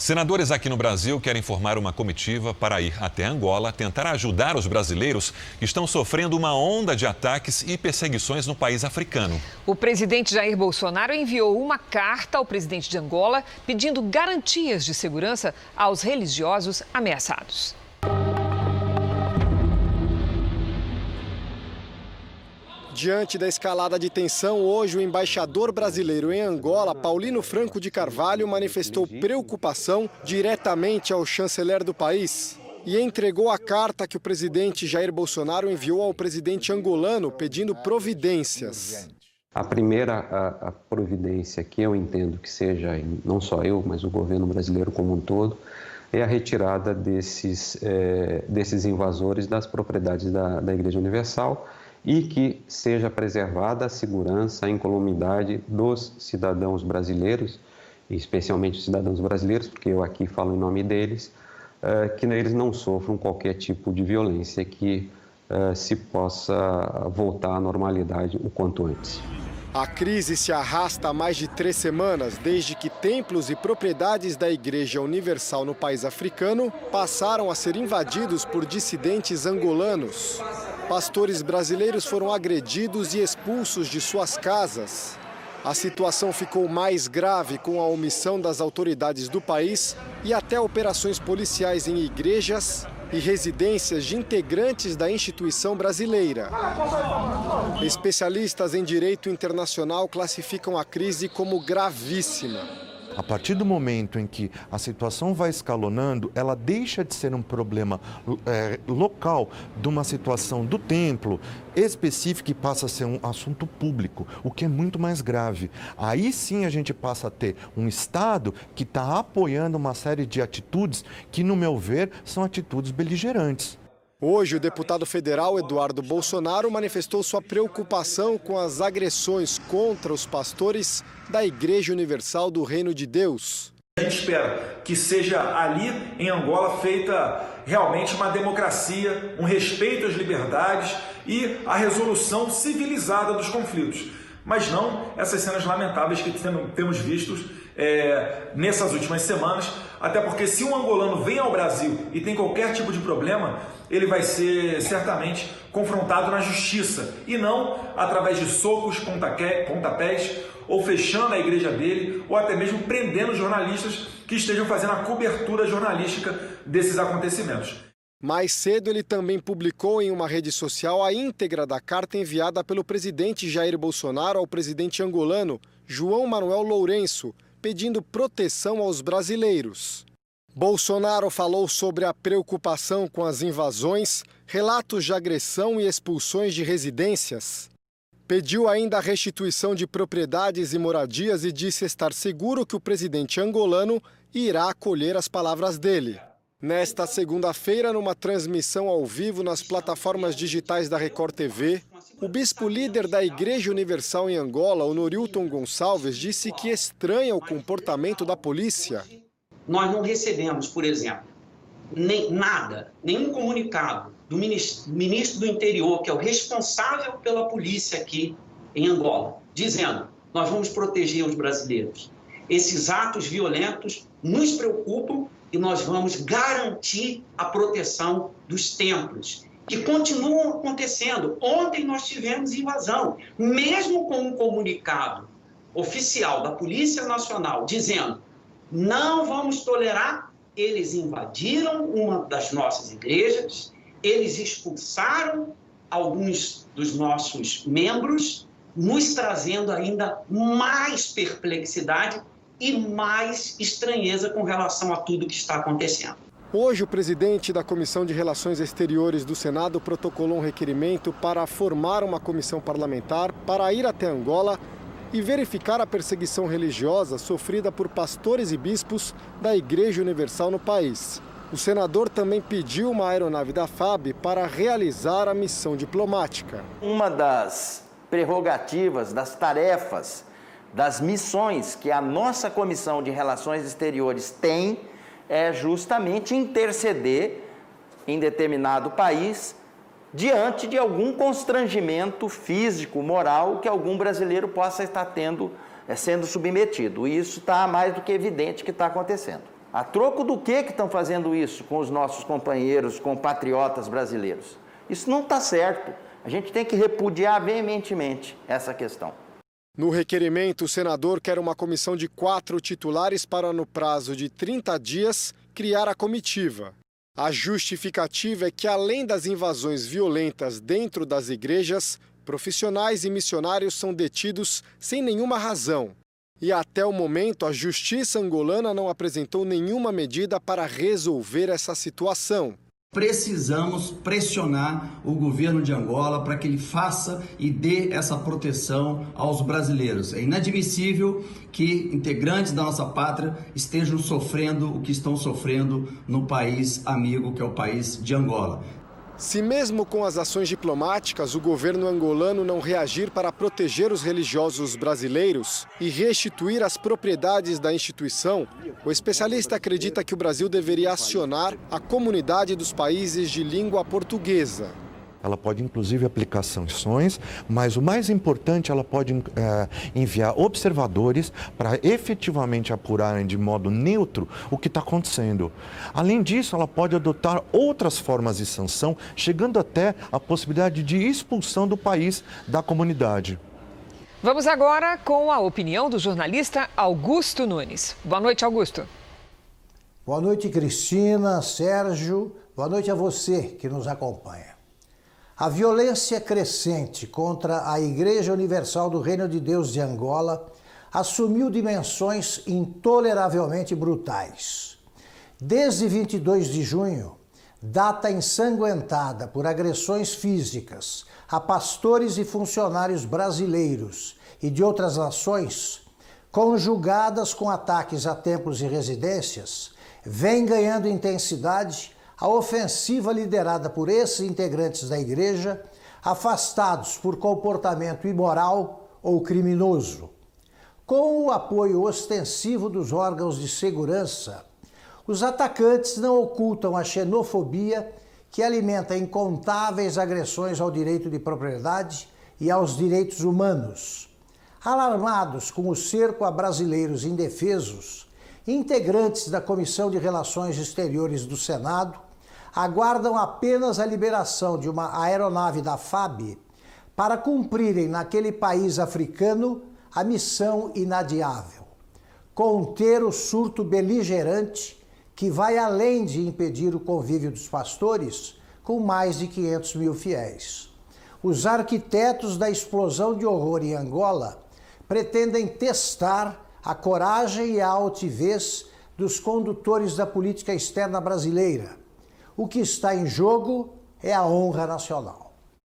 Senadores aqui no Brasil querem formar uma comitiva para ir até Angola tentar ajudar os brasileiros que estão sofrendo uma onda de ataques e perseguições no país africano. O presidente Jair Bolsonaro enviou uma carta ao presidente de Angola pedindo garantias de segurança aos religiosos ameaçados. Diante da escalada de tensão, hoje o embaixador brasileiro em Angola, Paulino Franco de Carvalho, manifestou preocupação diretamente ao chanceler do país e entregou a carta que o presidente Jair Bolsonaro enviou ao presidente angolano pedindo providências. A primeira providência que eu entendo que seja, não só eu, mas o governo brasileiro como um todo, é a retirada desses invasores das propriedades da Igreja Universal, e que seja preservada a segurança, a incolumidade dos cidadãos brasileiros, especialmente os cidadãos brasileiros, porque eu aqui falo em nome deles, que eles não sofram qualquer tipo de violência, que se possa voltar à normalidade o quanto antes. A crise se arrasta há mais de 3 semanas, desde que templos e propriedades da Igreja Universal no país africano passaram a ser invadidos por dissidentes angolanos. Pastores brasileiros foram agredidos e expulsos de suas casas. A situação ficou mais grave com a omissão das autoridades do país e até operações policiais em igrejas e residências de integrantes da instituição brasileira. Especialistas em direito internacional classificam a crise como gravíssima. A partir do momento em que a situação vai escalonando, ela deixa de ser um problema local de uma situação do templo específica e passa a ser um assunto público, o que é muito mais grave. Aí sim a gente passa a ter um Estado que está apoiando uma série de atitudes que, no meu ver, são atitudes beligerantes. Hoje, o deputado federal Eduardo Bolsonaro manifestou sua preocupação com as agressões contra os pastores da Igreja Universal do Reino de Deus. A gente espera que seja ali em Angola feita realmente uma democracia, um respeito às liberdades e a resolução civilizada dos conflitos. Mas não essas cenas lamentáveis que temos vistos nessas últimas semanas, até porque se um angolano vem ao Brasil e tem qualquer tipo de problema, ele vai ser certamente confrontado na justiça e não através de socos, pontapés ou fechando a igreja dele ou até mesmo prendendo jornalistas que estejam fazendo a cobertura jornalística desses acontecimentos. Mais cedo, ele também publicou em uma rede social a íntegra da carta enviada pelo presidente Jair Bolsonaro ao presidente angolano, João Manuel Lourenço, pedindo proteção aos brasileiros. Bolsonaro falou sobre a preocupação com as invasões, relatos de agressão e expulsões de residências. Pediu ainda a restituição de propriedades e moradias e disse estar seguro que o presidente angolano irá acolher as palavras dele. Nesta segunda-feira, numa transmissão ao vivo nas plataformas digitais da Record TV, o bispo líder da Igreja Universal em Angola, Honorilton Gonçalves, disse que estranha o comportamento da polícia. Nós não recebemos, por exemplo, nenhum comunicado do ministro do Interior, que é o responsável pela polícia aqui em Angola, dizendo: nós vamos proteger os brasileiros. Esses atos violentos nos preocupam e nós vamos garantir a proteção dos templos, que continuam acontecendo. Ontem nós tivemos invasão, mesmo com um comunicado oficial da Polícia Nacional dizendo: não vamos tolerar. Eles invadiram uma das nossas igrejas, eles expulsaram alguns dos nossos membros, nos trazendo ainda mais perplexidade e mais estranheza com relação a tudo que está acontecendo. Hoje, o presidente da Comissão de Relações Exteriores do Senado protocolou um requerimento para formar uma comissão parlamentar para ir até Angola e verificar a perseguição religiosa sofrida por pastores e bispos da Igreja Universal no país. O senador também pediu uma aeronave da FAB para realizar a missão diplomática. Uma das prerrogativas, das tarefas, das missões que a nossa Comissão de Relações Exteriores tem é justamente interceder em determinado país diante de algum constrangimento físico, moral, que algum brasileiro possa estar sendo submetido. E isso está mais do que evidente que está acontecendo. A troco do que estão fazendo isso com os nossos companheiros, compatriotas brasileiros? Isso não está certo. A gente tem que repudiar veementemente essa questão. No requerimento, o senador quer uma comissão de 4 titulares para, no prazo de 30 dias, criar a comitiva. A justificativa é que, além das invasões violentas dentro das igrejas, profissionais e missionários são detidos sem nenhuma razão. E até o momento, a justiça angolana não apresentou nenhuma medida para resolver essa situação. Precisamos pressionar o governo de Angola para que ele faça e dê essa proteção aos brasileiros. É inadmissível que integrantes da nossa pátria estejam sofrendo o que estão sofrendo no país amigo, que é o país de Angola. Se mesmo com as ações diplomáticas o governo angolano não reagir para proteger os religiosos brasileiros e restituir as propriedades da instituição, o especialista acredita que o Brasil deveria acionar a comunidade dos países de língua portuguesa. Ela pode, inclusive, aplicar sanções, mas o mais importante, ela pode enviar observadores para efetivamente apurarem de modo neutro o que está acontecendo. Além disso, ela pode adotar outras formas de sanção, chegando até a possibilidade de expulsão do país da comunidade. Vamos agora com a opinião do jornalista Augusto Nunes. Boa noite, Augusto. Boa noite, Cristina, Sérgio. Boa noite a você que nos acompanha. A violência crescente contra a Igreja Universal do Reino de Deus de Angola assumiu dimensões intoleravelmente brutais. Desde 22 de junho, data ensanguentada por agressões físicas a pastores e funcionários brasileiros e de outras nações, conjugadas com ataques a templos e residências, vem ganhando intensidade a ofensiva liderada por esses integrantes da igreja, afastados por comportamento imoral ou criminoso. Com o apoio ostensivo dos órgãos de segurança, os atacantes não ocultam a xenofobia que alimenta incontáveis agressões ao direito de propriedade e aos direitos humanos. Alarmados com o cerco a brasileiros indefesos, integrantes da Comissão de Relações Exteriores do Senado aguardam apenas a liberação de uma aeronave da FAB para cumprirem naquele país africano a missão inadiável: conter o surto beligerante que vai além de impedir o convívio dos pastores com mais de 500 mil fiéis. Os arquitetos da explosão de horror em Angola pretendem testar a coragem e a altivez dos condutores da política externa brasileira. O que está em jogo é a honra nacional.